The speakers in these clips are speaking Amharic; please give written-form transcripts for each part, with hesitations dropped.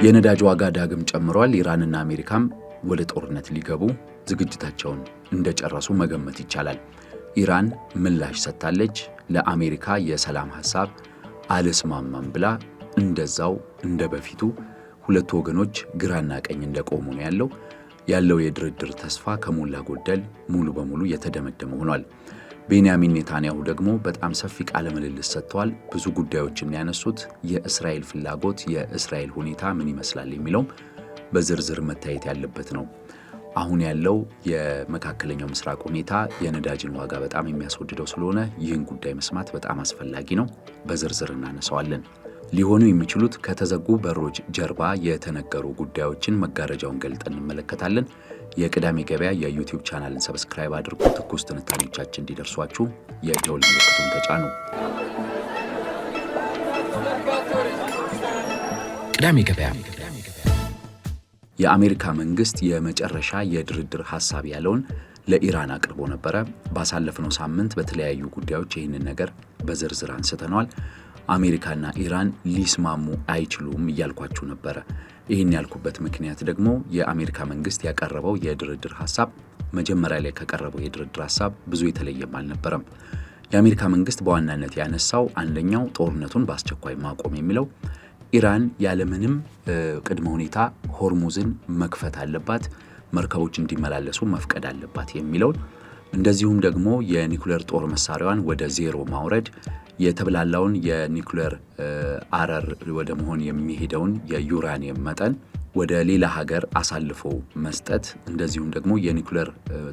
የነዳጅ ዋጋ ዳግም ጨምሯል። ኢራንና አሜሪካም ወደ ጦርነት ሊገቡ ዝግጅታቸውን እንደጨረሱ መገመት ይቻላል። ኢራን ምላሽ ሰጥታለች። ለአሜሪካ የሰላም ሐሳብ አልስማማም ብላ እንደዛው እንደበፊቱ ሁለቱ ወገኖች ግራና ቀኝ እንደቆሙ ነው ያለው የድርድር ተስፋ ከሞላ ጎደል ሙሉ በሙሉ የተደመደመ ሆኗል። ቤንያሚን ኔታንያሁ ደግሞ በጣም ሰፊ ቃለ ምልልስ ሰጥተዋል። ብዙ ጉዳዮችን ያነሱት የእስራኤል ፍላጎት፣ የእስራኤል ሁኔታ ምን ይመስላል የሚለው በዝርዝር መታየት ያለበት ነው። አሁን ያለው የመካከለኛው ምስራቅ ሁኔታ የነዳጅን ዋጋ በጣም የሚያስወድደው ስለሆነ ይህን ጉዳይ መስማት በጣም አስፈላጊ ነው። በዝርዝር እናነሳዋለን። ሊሆኑ የሚችሉት ከተዘጉ በሮች ጀርባ የተነገሩ ጉዳዮችን መጋረጃውን ገልጠን እንመለከታለን። የቅዳሜ ገበያ የዩቲዩብ ቻናልን ሰብስክራይብ አድርጉ። ትኩስ ትንታኔዎቻችን እንዲደርሷችሁ የደወል ምልክቱን ተጫኑ። ቅዳሜ ገበያ። የአሜሪካ መንግስት የመጨረሻ የድርድር ሐሳብ ያለውን ለኢራን አቅርቦ ነበረ። ባሳለፍነው ሳምንት በተለያዩ ጉዳዮች ይህንን ነገር በዝርዝር አንስተናል። አሜሪካና ኢራን ሊስማሙ አይችሉም እያልኳችሁ ነበረ። ይህን ያልኩበት ምክንያት ደግሞ የአሜሪካ መንግስት ያቀረበው የድርድር ሐሳብ መጀመሪያ ላይ ከቀረበው የድርድር ሐሳብ ብዙ የተለየም አልነበረም። የአሜሪካ መንግስት በዋናነት ያነሳው አንደኛው ጦርነቱን በአስቸኳይ ማቆም የሚለው፣ ኢራን ያለምንም ቅድመ ሁኔታ ሆርሙዝን መክፈት አለባት፣ መርከቦች እንዲመላለሱ መፍቀድ አለባት የሚለውን፣ እንደዚሁም ደግሞ የኒኩሌር ጦር መሳሪያዋን ወደ ዜሮ ማውረድ፣ የተብላላውን የኒኩሌር አረር ወደ መሆን የሚሄደውን የዩራኒየም መጠን ወደ ሌላ ሀገር አሳልፎ መስጠት፣ እንደዚሁም ደግሞ የኒኩሌር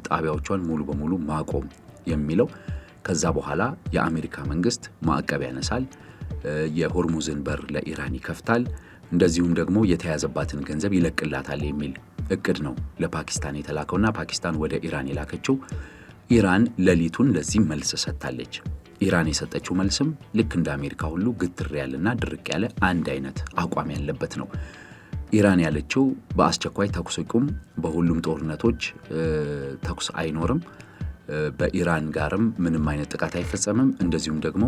ጣቢያዎቿን ሙሉ በሙሉ ማቆም የሚለው። ከዛ በኋላ የአሜሪካ መንግስት ማዕቀብ ያነሳል፣ የሆርሙዝን በር ለኢራን ይከፍታል፣ እንደዚሁም ደግሞ የተያዘባትን ገንዘብ ይለቅላታል የሚል እቅድ ነው ለፓኪስታን የተላከውና ፓኪስታን ወደ ኢራን የላከችው። ኢራን ሌሊቱን ለዚህ መልስ ሰጥታለች። ኢራን የሰጠችው መልስም ልክ እንደ አሜሪካ ሁሉ ግትር ያለና ድርቅ ያለ አንድ አይነት አቋም ያለበት ነው። ኢራን ያለችው በአስቸኳይ ተኩስ ይቁም፣ በሁሉም ጦርነቶች ተኩስ አይኖርም፣ በኢራን ጋርም ምንም አይነት ጥቃት አይፈጸምም፣ እንደዚሁም ደግሞ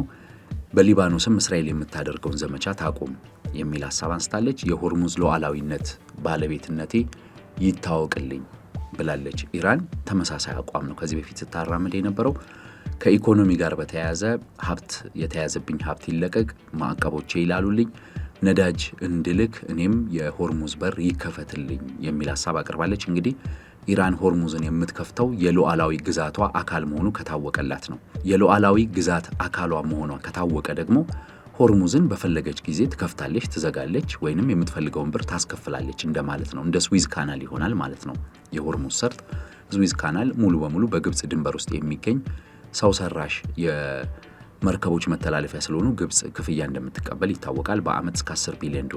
በሊባኖስም እስራኤል የምታደርገውን ዘመቻ ታቁም የሚል ሐሳብ አንስታለች። የሆርሙዝ ሉዓላዊነት ባለቤትነቴ ይታወቅልኝ ብላለች። ኢራን ተመሳሳይ አቋም ነው ከዚህ በፊት ስታራምድ የነበረው። ከኢኮኖሚ ጋር በተያያዘ የተያዘብኝ ሀብት ይለቀቅ፣ ማዕቀቦቼ ይላሉልኝ፣ ነዳጅ እንድልክ እኔም የሆርሙዝ በር ይከፈትልኝ የሚል ሐሳብ አቅርባለች። እንግዲህ ኢራን ሆርሙዝን የምትከፍተው የሉዓላዊ ግዛቷ አካል መሆኑ ከታወቀላት ነው። የሉዓላዊ ግዛት አካሏ መሆኗ ከታወቀ ደግሞ ሆርሙዝን በፈለገች ጊዜ ትከፍታለች፣ ትዘጋለች፣ ወይንም የምትፈልገውን ብር ታስከፍላለች እንደማለት ነው። እንደ ስዊዝ ካናል ይሆናል ማለት ነው። የሆርሙዝ ሰርጥ ስዊዝ ካናል ሙሉ በሙሉ በግብጽ ድንበር ውስጥ የሚገኝ ሰው ሰራሽ የመርከቦች መተላለፊያ ስለሆኑ ግብጽ ክፍያ እንደምትቀበል ይታወቃል። በአመት እስከ $10 ቢሊዮን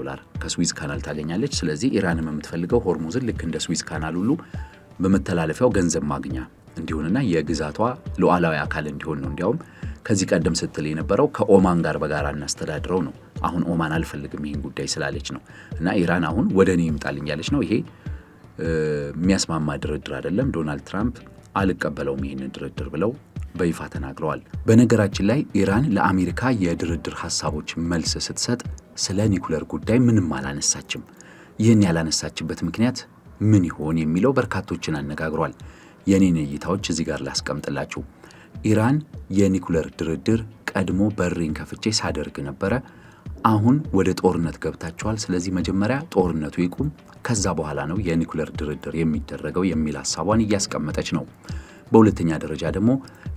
ከስዊዝ ካናል ታገኛለች። ስለዚህ ኢራንም የምትፈልገው ሆርሙዝን ልክ እንደ ስዊዝ ካናል ሁሉ በመተላለፊያው ገንዘብ ማግኛ እንዲሆንና የግዛቷ ሉዓላዊ አካል እንዲሆን ነው። እንዲያውም ከዚህ ቀደም ስትል የነበረው ከኦማን ጋር በጋራ እናስተዳድረው ነው። አሁን ኦማን አልፈልግም ይህን ጉዳይ ስላለች ነው። እና ኢራን አሁን ወደ እኔ ይምጣልኝ ያለች ነው። ይሄ የሚያስማማ ድርድር አይደለም። ዶናልድ ትራምፕ አልቀበለውም ይህንን ድርድር ብለው በይፋ ተናግረዋል። በነገራችን ላይ ኢራን ለአሜሪካ የድርድር ሐሳቦች መልስ ስትሰጥ ስለ ኒኩሌር ጉዳይ ምንም አላነሳችም። ይህን ያላነሳችበት ምክንያት ምን ይሆን የሚለው በርካቶችን አነጋግሯል። የኔን እይታዎች እዚህ ጋር ላስቀምጥላችሁ። ኢራን የኒኩሌር ድርድር ቀድሞ በሬን ከፍቼ ሳደርግ ነበረ፣ አሁን ወደ ጦርነት ገብታችኋል፣ ስለዚህ መጀመሪያ ጦርነቱ ይቁም፣ ከዛ በኋላ ነው የኒኩሌር ድርድር የሚደረገው የሚል ሐሳቧን እያስቀመጠች ነው። በሁለተኛ ደረጃ ደግሞ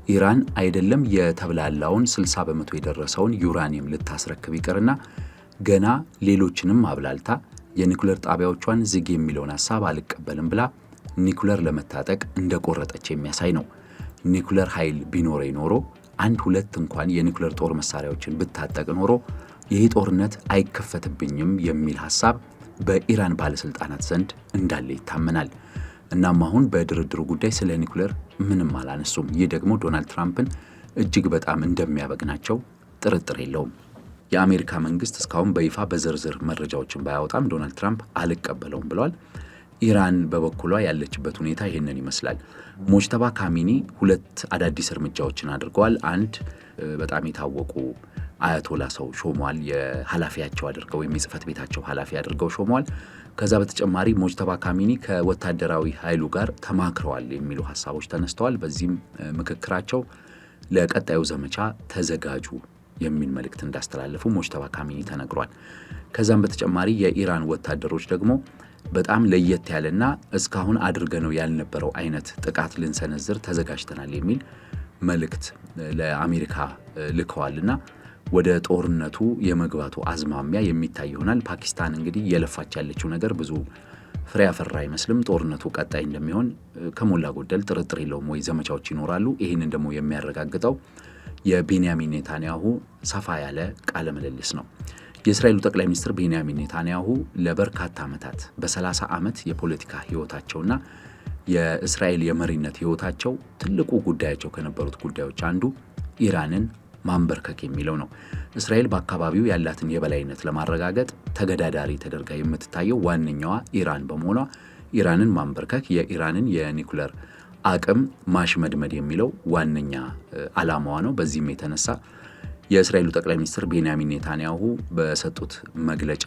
ኢራን አይደለም የተብላላውን 60% የደረሰውን ዩራኒየም ልታስረክብ ይቅርና ገና ሌሎችንም አብላልታ የኒኩሌር ጣቢያዎቿን ዝግ የሚለውን ሐሳብ አልቀበልም ብላ ኒኩሌር ለመታጠቅ እንደቆረጠች የሚያሳይ ነው። ኒኩሌር ኃይል ቢኖረኝ ኖሮ 1-2 እንኳን የኒኩሌር ጦር መሳሪያዎችን ብታጠቅ ኖሮ ይህ ጦርነት አይከፈትብኝም የሚል ሐሳብ በኢራን ባለስልጣናት ዘንድ እንዳለ ይታመናል። እናም አሁን በድርድሩ ጉዳይ ስለ ኒኩሌር ምንም አላነሱም። ይህ ደግሞ ዶናልድ ትራምፕን እጅግ በጣም እንደሚያበግናቸው ጥርጥር የለውም። የአሜሪካ መንግስት እስካሁን በይፋ በዝርዝር መረጃዎችን ባያወጣም ዶናልድ ትራምፕ አልቀበለውም ብለዋል። ኢራን በበኩሏ ያለችበት ሁኔታ ይህንን ይመስላል። ሞጅተባ ካሚኒ 2 አዳዲስ እርምጃዎችን አድርገዋል። አንድ በጣም የታወቁ አያቶላ ሰው ሾመዋል። የኃላፊያቸው አድርገው ወይም የጽህፈት ቤታቸው ኃላፊ አድርገው ሾመዋል። ከዛ በተጨማሪ ሞጅተባ ካሚኒ ከወታደራዊ ኃይሉ ጋር ተማክረዋል የሚሉ ሀሳቦች ተነስተዋል። በዚህም ምክክራቸው ለቀጣዩ ዘመቻ ተዘጋጁ የሚል መልእክት እንዳስተላለፉ ሞጅተባ ካሚኒ ተነግሯል። ከዛም በተጨማሪ የኢራን ወታደሮች ደግሞ በጣም ለየት ያለና እስካሁን አድርገነው ያልነበረው አይነት ጥቃት ልንሰነዝር ተዘጋጅተናል የሚል መልእክት ለአሜሪካ ልከዋልና ወደ ጦርነቱ የመግባቱ አዝማሚያ የሚታይ ይሆናል። ፓኪስታን እንግዲህ የለፋች ያለችው ነገር ብዙ ፍሬ ያፈራ አይመስልም። ጦርነቱ ቀጣይ እንደሚሆን ከሞላ ጎደል ጥርጥር የለውም። ወይ ዘመቻዎች ይኖራሉ። ይህንን ደግሞ የሚያረጋግጠው የቤንያሚን ኔታንያሁ ሰፋ ያለ ቃለ ምልልስ ነው። የእስራኤሉ ጠቅላይ ሚኒስትር ቤንያሚን ኔታንያሁ ለበርካታ ዓመታት በ30 ዓመት የፖለቲካ ህይወታቸውና የእስራኤል የመሪነት ህይወታቸው ትልቁ ጉዳያቸው ከነበሩት ጉዳዮች አንዱ ኢራንን ማንበርከክ የሚለው ነው። እስራኤል በአካባቢው ያላትን የበላይነት ለማረጋገጥ ተገዳዳሪ ተደርጋ የምትታየው ዋነኛዋ ኢራን በመሆኗ ኢራንን ማንበርከክ፣ የኢራንን የኒኩለር አቅም ማሽመድመድ የሚለው ዋነኛ ዓላማዋ ነው። በዚህም የተነሳ የእስራኤሉ ጠቅላይ ሚኒስትር ቤንያሚን ኔታንያሁ በሰጡት መግለጫ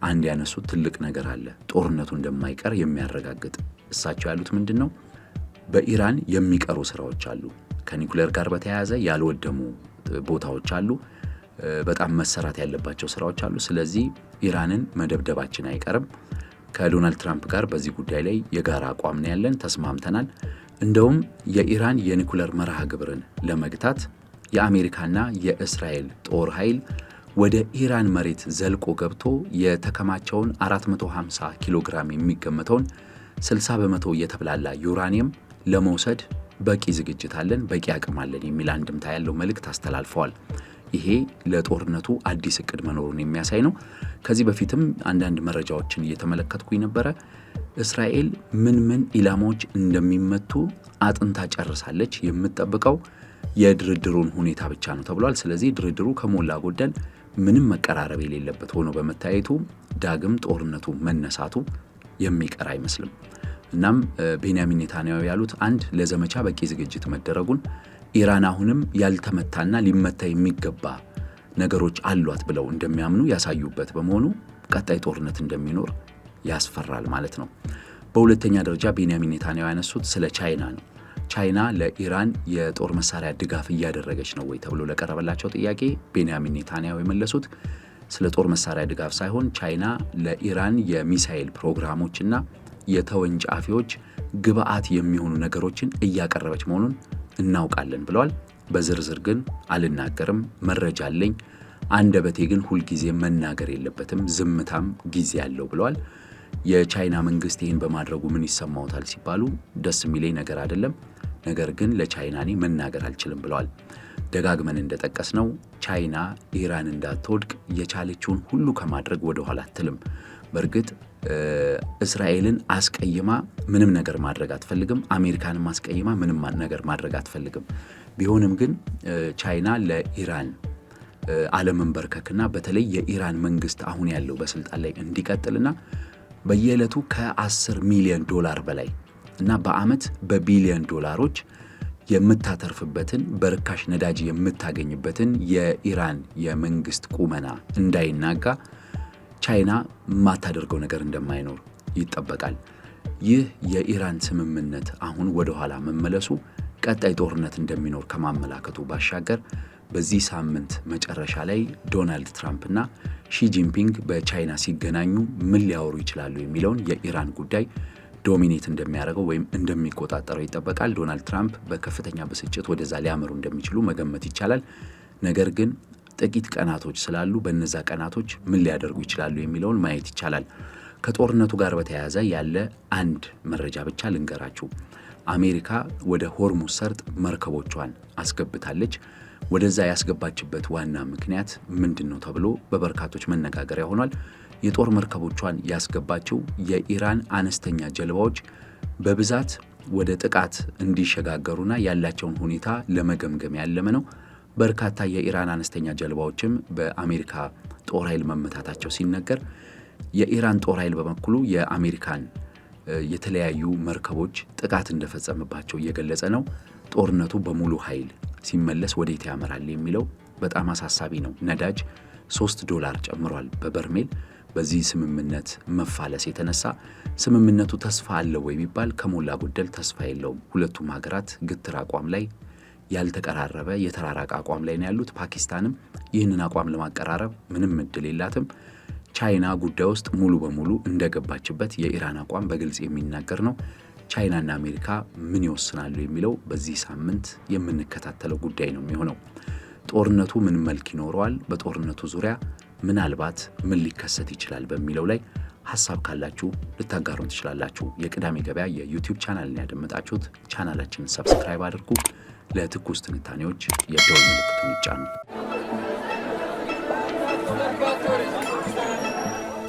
አንድ ያነሱት ትልቅ ነገር አለ። ጦርነቱ እንደማይቀር የሚያረጋግጥ እሳቸው ያሉት ምንድን ነው? በኢራን የሚቀሩ ስራዎች አሉ። ከኒኩሌር ጋር በተያያዘ ያልወደሙ ቦታዎች አሉ። በጣም መሰራት ያለባቸው ስራዎች አሉ። ስለዚህ ኢራንን መደብደባችን አይቀርም። ከዶናልድ ትራምፕ ጋር በዚህ ጉዳይ ላይ የጋራ አቋም ነው ያለን፣ ተስማምተናል። እንደውም የኢራን የኒኩሌር መርሃ ግብርን ለመግታት የአሜሪካና የእስራኤል ጦር ኃይል ወደ ኢራን መሬት ዘልቆ ገብቶ የተከማቸውን 450 ኪሎ ግራም የሚገመተውን 60 በመቶ የተብላላ ዩራኒየም ለመውሰድ በቂ ዝግጅት አለን፣ በቂ አቅም አለን የሚል አንድምታ ያለው መልእክት አስተላልፈዋል። ይሄ ለጦርነቱ አዲስ እቅድ መኖሩን የሚያሳይ ነው። ከዚህ በፊትም አንዳንድ መረጃዎችን እየተመለከትኩኝ ነበረ። እስራኤል ምን ምን ኢላማዎች እንደሚመቱ አጥንታ ጨርሳለች። የምትጠብቀው የድርድሩን ሁኔታ ብቻ ነው ተብሏል። ስለዚህ ድርድሩ ከሞላ ጎደል ምንም መቀራረብ የሌለበት ሆኖ በመታየቱ ዳግም ጦርነቱ መነሳቱ የሚቀር አይመስልም። እናም ቤንያሚን ኔታንያሁ ያሉት አንድ ለዘመቻ በቂ ዝግጅት መደረጉን፣ ኢራን አሁንም ያልተመታና ሊመታ የሚገባ ነገሮች አሏት ብለው እንደሚያምኑ ያሳዩበት በመሆኑ ቀጣይ ጦርነት እንደሚኖር ያስፈራል ማለት ነው። በሁለተኛ ደረጃ ቤንያሚን ኔታንያሁ ያነሱት ስለ ቻይና ነው። ቻይና ለኢራን የጦር መሳሪያ ድጋፍ እያደረገች ነው ወይ ተብሎ ለቀረበላቸው ጥያቄ ቤንያሚን ኔታንያሁ የመለሱት ስለ ጦር መሳሪያ ድጋፍ ሳይሆን ቻይና ለኢራን የሚሳኤል ፕሮግራሞችና የተወንጫፊዎች ግብአት የሚሆኑ ነገሮችን እያቀረበች መሆኑን እናውቃለን ብለዋል። በዝርዝር ግን አልናገርም፣ መረጃ አለኝ፣ አንደበቴ ግን ሁልጊዜ መናገር የለበትም፣ ዝምታም ጊዜ ያለው ብለዋል። የቻይና መንግስት ይህን በማድረጉ ምን ይሰማውታል ሲባሉ ደስ የሚለኝ ነገር አይደለም፣ ነገር ግን ለቻይና እኔ መናገር አልችልም ብለዋል። ደጋግመን እንደጠቀስነው ቻይና ኢራን እንዳትወድቅ የቻለችውን ሁሉ ከማድረግ ወደ ኋላ አትልም። በእርግጥ እስራኤልን አስቀይማ ምንም ነገር ማድረግ አትፈልግም። አሜሪካንም አስቀይማ ምንም ነገር ማድረግ አትፈልግም። ቢሆንም ግን ቻይና ለኢራን አለመንበርከክና በተለይ የኢራን መንግስት አሁን ያለው በስልጣን ላይ እንዲቀጥልና በየዕለቱ ከ10 ሚሊዮን ዶላር በላይ እና በአመት በቢሊዮን ዶላሮች የምታተርፍበትን በርካሽ ነዳጅ የምታገኝበትን የኢራን የመንግስት ቁመና እንዳይናጋ ቻይና የማታደርገው ነገር እንደማይኖር ይጠበቃል። ይህ የኢራን ስምምነት አሁን ወደ ኋላ መመለሱ ቀጣይ ጦርነት እንደሚኖር ከማመላከቱ ባሻገር በዚህ ሳምንት መጨረሻ ላይ ዶናልድ ትራምፕና ሺጂንፒንግ በቻይና ሲገናኙ ምን ሊያወሩ ይችላሉ የሚለውን የኢራን ጉዳይ ዶሚኔት እንደሚያደርገው ወይም እንደሚቆጣጠረው ይጠበቃል። ዶናልድ ትራምፕ በከፍተኛ ብስጭት ወደዛ ሊያመሩ እንደሚችሉ መገመት ይቻላል። ነገር ግን ጥቂት ቀናቶች ስላሉ በእነዛ ቀናቶች ምን ሊያደርጉ ይችላሉ የሚለውን ማየት ይቻላል። ከጦርነቱ ጋር በተያያዘ ያለ አንድ መረጃ ብቻ ልንገራችሁ። አሜሪካ ወደ ሆርሙዝ ሰርጥ መርከቦቿን አስገብታለች። ወደዛ ያስገባችበት ዋና ምክንያት ምንድን ነው ተብሎ በበርካቶች መነጋገሪያ ሆኗል። የጦር መርከቦቿን ያስገባችው የኢራን አነስተኛ ጀልባዎች በብዛት ወደ ጥቃት እንዲሸጋገሩና ያላቸውን ሁኔታ ለመገምገም ያለመ ነው። በርካታ የኢራን አነስተኛ ጀልባዎችም በአሜሪካ ጦር ኃይል መመታታቸው ሲነገር፣ የኢራን ጦር ኃይል በበኩሉ የአሜሪካን የተለያዩ መርከቦች ጥቃት እንደፈጸመባቸው እየገለጸ ነው። ጦርነቱ በሙሉ ኃይል ሲመለስ ወዴት ያመራል የሚለው በጣም አሳሳቢ ነው። ነዳጅ $3 ጨምሯል በበርሜል። በዚህ ስምምነት መፋለስ የተነሳ ስምምነቱ ተስፋ አለው ወይ ቢባል ከሞላ ጎደል ተስፋ የለውም። ሁለቱም ሀገራት ግትር አቋም ላይ ያልተቀራረበ የተራራቀ አቋም ላይ ነው ያሉት። ፓኪስታንም ይህንን አቋም ለማቀራረብ ምንም እድል የላትም። ቻይና ጉዳይ ውስጥ ሙሉ በሙሉ እንደገባችበት የኢራን አቋም በግልጽ የሚናገር ነው። ቻይናና አሜሪካ ምን ይወስናሉ የሚለው በዚህ ሳምንት የምንከታተለው ጉዳይ ነው የሚሆነው። ጦርነቱ ምን መልክ ይኖረዋል፣ በጦርነቱ ዙሪያ ምናልባት ምን ሊከሰት ይችላል በሚለው ላይ ሐሳብ ካላችሁ ልታጋሩን ትችላላችሁ። የቅዳሜ ገበያ የዩቲዩብ ቻናልን ያደመጣችሁት፣ ቻናላችንን ሰብስክራይብ አድርጉ። ለትኩስ ትንታኔዎች የደወል ምልክቱን ይጫኑ።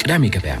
ቅዳሜ ገበያ